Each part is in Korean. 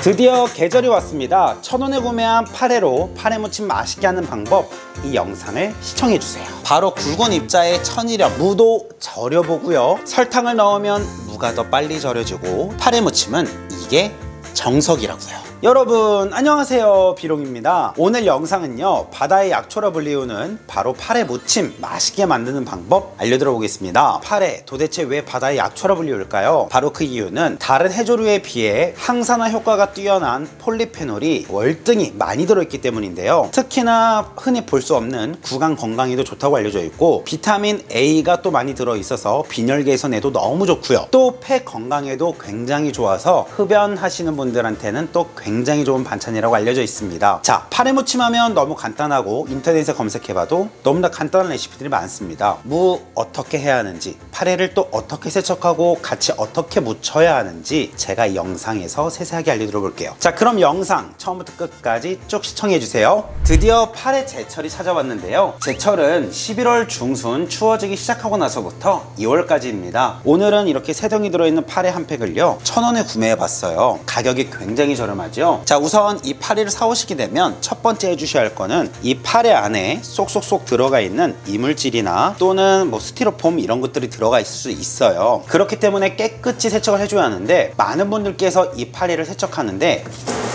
드디어 계절이 왔습니다. 1,000원에 구매한 파래로 파래 무침 맛있게 하는 방법, 이 영상을 시청해주세요. 바로 굵은 입자에 천일염, 무도 절여보고요. 설탕을 넣으면 무가 더 빨리 절여지고 파래 무침은 이게 정석이라고요. 여러분 안녕하세요, 비롱입니다. 오늘 영상은요, 바다의 약초라 불리우는 바로 파래 무침 맛있게 만드는 방법 알려드려 보겠습니다. 파래, 도대체 왜 바다의 약초라 불리울까요? 바로 그 이유는 다른 해조류에 비해 항산화 효과가 뛰어난 폴리페놀이 월등히 많이 들어있기 때문인데요. 특히나 흔히 볼 수 없는 구강 건강에도 좋다고 알려져 있고, 비타민 A가 또 많이 들어있어서 빈혈 개선에도 너무 좋고요. 또 폐 건강에도 굉장히 좋아서 흡연하시는 분들한테는 또 굉장히 좋은 반찬이라고 알려져 있습니다. 자, 파래 무침 하면 너무 간단하고 인터넷에 검색해봐도 너무나 간단한 레시피들이 많습니다. 무 어떻게 해야 하는지, 파래를 또 어떻게 세척하고 같이 어떻게 무쳐야 하는지 제가 이 영상에서 세세하게 알려드려 볼게요. 자, 그럼 영상 처음부터 끝까지 쭉 시청해주세요. 드디어 파래 제철이 찾아왔는데요. 제철은 11월 중순 추워지기 시작하고 나서부터 2월까지입니다. 오늘은 이렇게 세 덩이 들어있는 파래 한 팩을요, 1,000원에 구매해봤어요. 가격이 굉장히 저렴하죠. 자, 우선 이 파래를 사오시게 되면 첫 번째 해주셔야 할 거는 이 파래 안에 쏙쏙쏙 들어가 있는 이물질이나 또는 뭐 스티로폼 이런 것들이 들어가 있을 수 있어요. 그렇기 때문에 깨끗이 세척을 해줘야 하는데, 많은 분들께서 이 파래를 세척하는데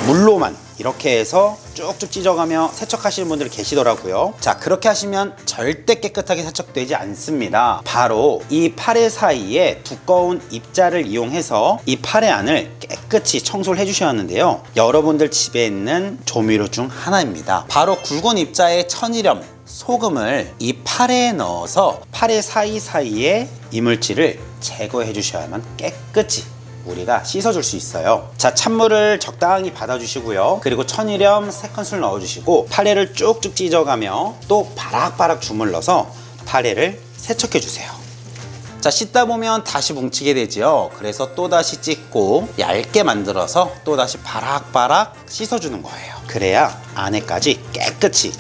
물로만 이렇게 해서 쭉쭉 찢어가며 세척하시는 분들이 계시더라고요. 자, 그렇게 하시면 절대 깨끗하게 세척되지 않습니다. 바로 이 파래 사이에 두꺼운 입자를 이용해서 이 파래 안을 깨끗이 청소를 해주셔야 하는데요, 여러분들 집에 있는 조미료 중 하나입니다. 바로 굵은 입자에 천일염, 소금을 이 파래에 넣어서 파래 사이사이에 이물질을 제거해 주셔야만 깨끗이 우리가 씻어줄 수 있어요. 자, 찬물을 적당히 받아주시고요. 그리고 천일염 3큰술 넣어주시고 파래를 쭉쭉 찢어가며 또 바락바락 주물러서 파래를 세척해주세요. 자, 씻다 보면 다시 뭉치게 되죠. 그래서 또다시 찢고 얇게 만들어서 또다시 바락바락 씻어주는 거예요. 그래야 안에까지 깨끗이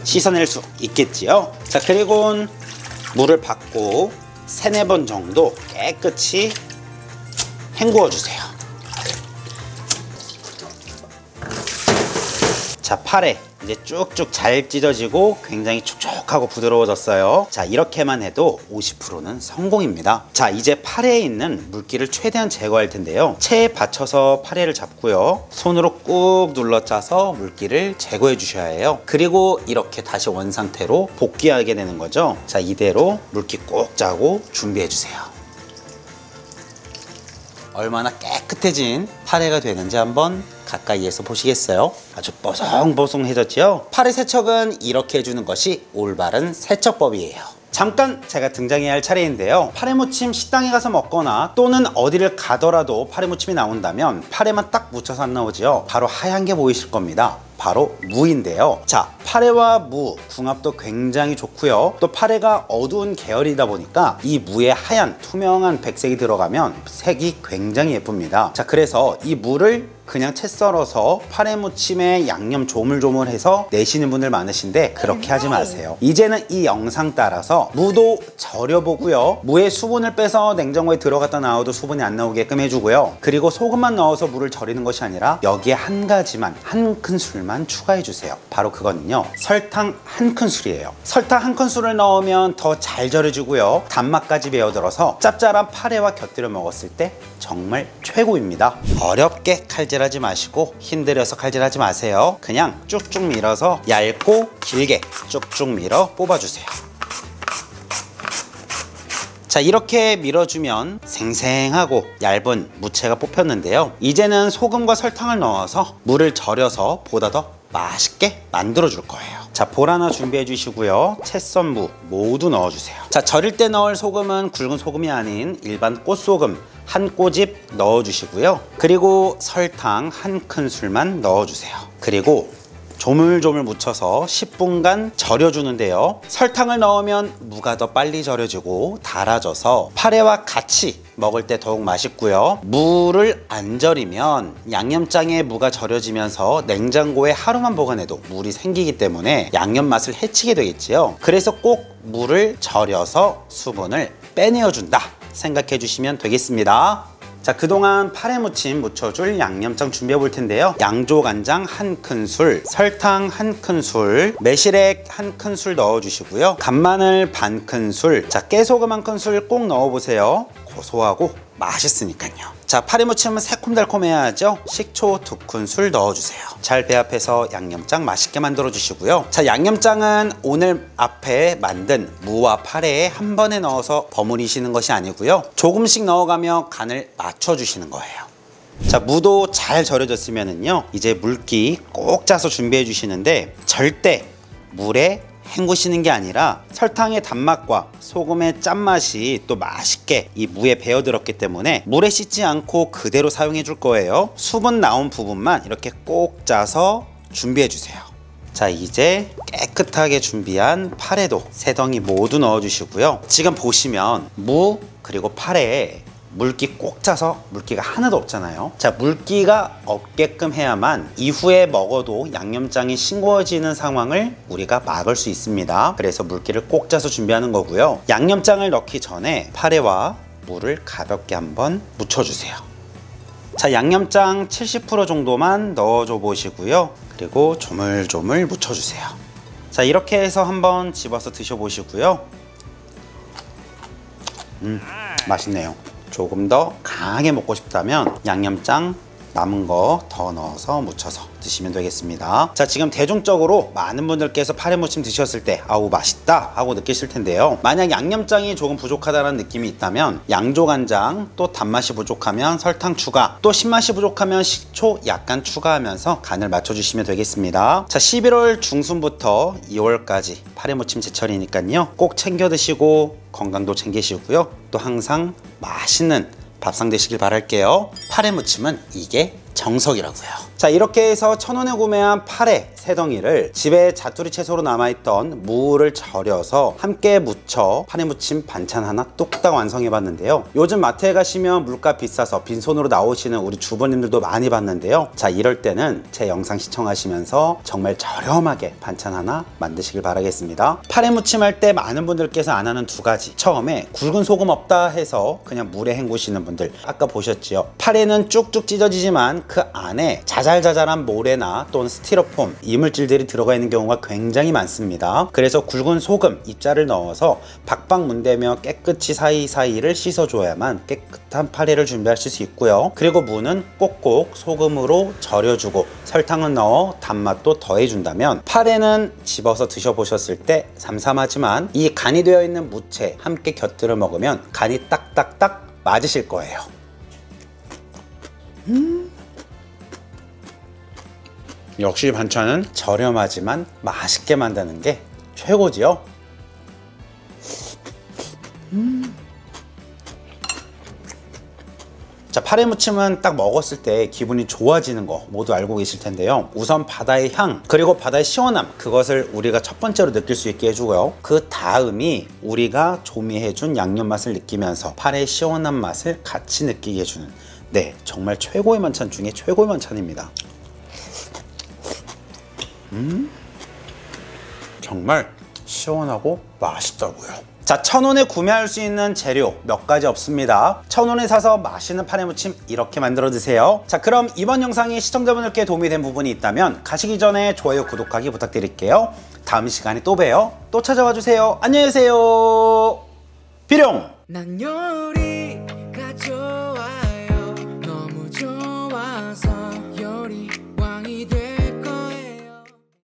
씻어낼 수 있겠지요. 자, 그리고 물을 받고 3-4번 정도 깨끗이 헹구어 주세요. 자, 파래 이제 쭉쭉 잘 찢어지고 굉장히 촉촉하고 부드러워졌어요. 자, 이렇게만 해도 50%는 성공입니다. 자, 이제 파래에 있는 물기를 최대한 제거할 텐데요, 체에 받쳐서 파래를 잡고요, 손으로 꾹 눌러 짜서 물기를 제거해 주셔야 해요. 그리고 이렇게 다시 원상태로 복귀하게 되는 거죠. 자, 이대로 물기 꼭 짜고 준비해 주세요. 얼마나 깨끗해진 파래가 되는지 한번 가까이에서 보시겠어요? 아주 뽀송뽀송해졌죠? 파래 세척은 이렇게 해주는 것이 올바른 세척법이에요. 잠깐 제가 등장해야 할 차례인데요, 파래무침 식당에 가서 먹거나 또는 어디를 가더라도 파래무침이 나온다면 파래만 딱 묻혀서 안 나오죠. 바로 하얀 게 보이실 겁니다. 바로 무인데요. 자, 파래와 무 궁합도 굉장히 좋고요, 또 파래가 어두운 계열이다 보니까 이 무에 하얀 투명한 백색이 들어가면 색이 굉장히 예쁩니다. 자, 그래서 이 무를 그냥 채 썰어서 파래무침에 양념 조물조물해서 내시는 분들 많으신데 그렇게 하지 마세요. 이제는 이 영상 따라서 무도 절여보고요, 무의 수분을 빼서 냉장고에 들어갔다 나와도 수분이 안 나오게끔 해주고요, 그리고 소금만 넣어서 무를 절이는 것이 아니라 여기에 한 가지만, 한 큰술만 추가해 주세요. 바로 그거는요, 설탕 1큰술이에요 설탕 1큰술을 넣으면 더 잘 절여지고요, 단맛까지 배어들어서 짭짤한 파래와 곁들여 먹었을 때 정말 최고입니다. 어렵게 칼질하지 마시고 힘들여서 칼질하지 마세요. 그냥 쭉쭉 밀어서 얇고 길게 쭉쭉 밀어 뽑아주세요. 자, 이렇게 밀어주면 생생하고 얇은 무채가 뽑혔는데요, 이제는 소금과 설탕을 넣어서 물을 절여서 보다 더 맛있게 만들어 줄 거예요. 자, 볼 하나 준비해 주시고요, 채 썬 무 모두 넣어 주세요. 자, 절일 때 넣을 소금은 굵은 소금이 아닌 일반 꽃소금 한 꼬집 넣어 주시고요, 그리고 설탕 1큰술만 넣어 주세요. 그리고 조물조물 묻혀서 10분간 절여주는데요, 설탕을 넣으면 무가 더 빨리 절여지고 달아져서 파래와 같이 먹을 때 더욱 맛있고요, 무를 안 절이면 양념장에 무가 절여지면서 냉장고에 하루만 보관해도 물이 생기기 때문에 양념 맛을 해치게 되겠지요. 그래서 꼭 무를 절여서 수분을 빼내어 준다 생각해 주시면 되겠습니다. 자, 그동안 파래 무침 묻혀줄 양념장 준비해 볼 텐데요. 양조간장 1큰술, 설탕 1큰술, 매실액 1큰술 넣어주시고요. 간마늘 반큰술, 자, 깨소금 1큰술 꼭 넣어보세요. 고소하고 맛있으니까요. 자, 파래 무침은 새콤달콤해야 하죠. 식초 2큰술 넣어주세요. 잘 배합해서 양념장 맛있게 만들어 주시고요. 자, 양념장은 오늘 앞에 만든 무와 파래에 한 번에 넣어서 버무리시는 것이 아니고요. 조금씩 넣어가며 간을 맞춰주시는 거예요. 자, 무도 잘 절여졌으면은요, 이제 물기 꼭 짜서 준비해 주시는데 절대 물에 헹구시는 게 아니라 설탕의 단맛과 소금의 짠맛이 또 맛있게 이 무에 배어들었기 때문에 물에 씻지 않고 그대로 사용해 줄 거예요. 수분 나온 부분만 이렇게 꼭 짜서 준비해 주세요. 자, 이제 깨끗하게 준비한 파래도 3덩이 모두 넣어 주시고요. 지금 보시면 무 그리고 파래에 물기 꼭 짜서 물기가 하나도 없잖아요. 자, 물기가 없게끔 해야만 이후에 먹어도 양념장이 싱거워지는 상황을 우리가 막을 수 있습니다. 그래서 물기를 꼭 짜서 준비하는 거고요. 양념장을 넣기 전에 파래와 물을 가볍게 한번 묻혀주세요. 자, 양념장 70% 정도만 넣어줘 보시고요. 그리고 조물조물 묻혀주세요. 자, 이렇게 해서 한번 집어서 드셔보시고요. 맛있네요. 조금 더 강하게 먹고 싶다면 양념장 남은 거 더 넣어서 묻혀서 드시면 되겠습니다. 자, 지금 대중적으로 많은 분들께서 파래 무침 드셨을 때 아우 맛있다 하고 느끼실 텐데요. 만약 양념장이 조금 부족하다는 느낌이 있다면 양조간장, 또 단맛이 부족하면 설탕 추가, 또 신맛이 부족하면 식초 약간 추가하면서 간을 맞춰주시면 되겠습니다. 자, 11월 중순부터 2월까지 파래 무침 제철이니까요. 꼭 챙겨 드시고 건강도 챙기시고요. 또 항상 맛있는 밥상 되시길 바랄게요. 파래 무침은 이게 정석이라고요. 자, 이렇게 해서 1,000원에 구매한 파래 3덩이를 집에 자투리 채소로 남아있던 무를 절여서 함께 무쳐 파래 무침 반찬 하나 뚝딱 완성해 봤는데요. 요즘 마트에 가시면 물값 비싸서 빈손으로 나오시는 우리 주부님들도 많이 봤는데요. 자, 이럴 때는 제 영상 시청하시면서 정말 저렴하게 반찬 하나 만드시길 바라겠습니다. 파래 무침 할 때 많은 분들께서 안 하는 2가지. 처음에 굵은 소금 없다 해서 그냥 물에 헹구시는 분들, 아까 보셨지요? 파래는 쭉쭉 찢어지지만 그 안에 자잘자잘한 모래나 또는 스티로폼, 이물질들이 들어가 있는 경우가 굉장히 많습니다. 그래서 굵은 소금 입자를 넣어서 박박 문대며 깨끗이 사이사이를 씻어줘야만 깨끗한 파래를 준비하실 수 있고요. 그리고 무는 꼭꼭 소금으로 절여주고 설탕을 넣어 단맛도 더해준다면 파래는 집어서 드셔보셨을 때 삼삼하지만 이 간이 되어 있는 무채 함께 곁들여 먹으면 간이 딱딱딱 맞으실 거예요. 역시 반찬은 저렴하지만 맛있게 만드는 게 최고지요. 자, 파래 무침은 딱 먹었을 때 기분이 좋아지는 거 모두 알고 계실 텐데요. 우선 바다의 향, 그리고 바다의 시원함, 그것을 우리가 첫 번째로 느낄 수 있게 해주고요. 그 다음이 우리가 조미해준 양념 맛을 느끼면서 파래의 시원한 맛을 같이 느끼게 해주는, 네, 정말 최고의 만찬 중에 최고의 만찬입니다. 정말 시원하고 맛있더라고요. 자, 1,000원에 구매할 수 있는 재료 몇 가지 없습니다. 1,000원에 사서 맛있는 파래 무침 이렇게 만들어 드세요. 자, 그럼 이번 영상이 시청자분들께 도움이 된 부분이 있다면 가시기 전에 좋아요, 구독하기 부탁드릴게요. 다음 시간에 또 봬요. 또 찾아와 주세요. 안녕히 계세요. 비룡!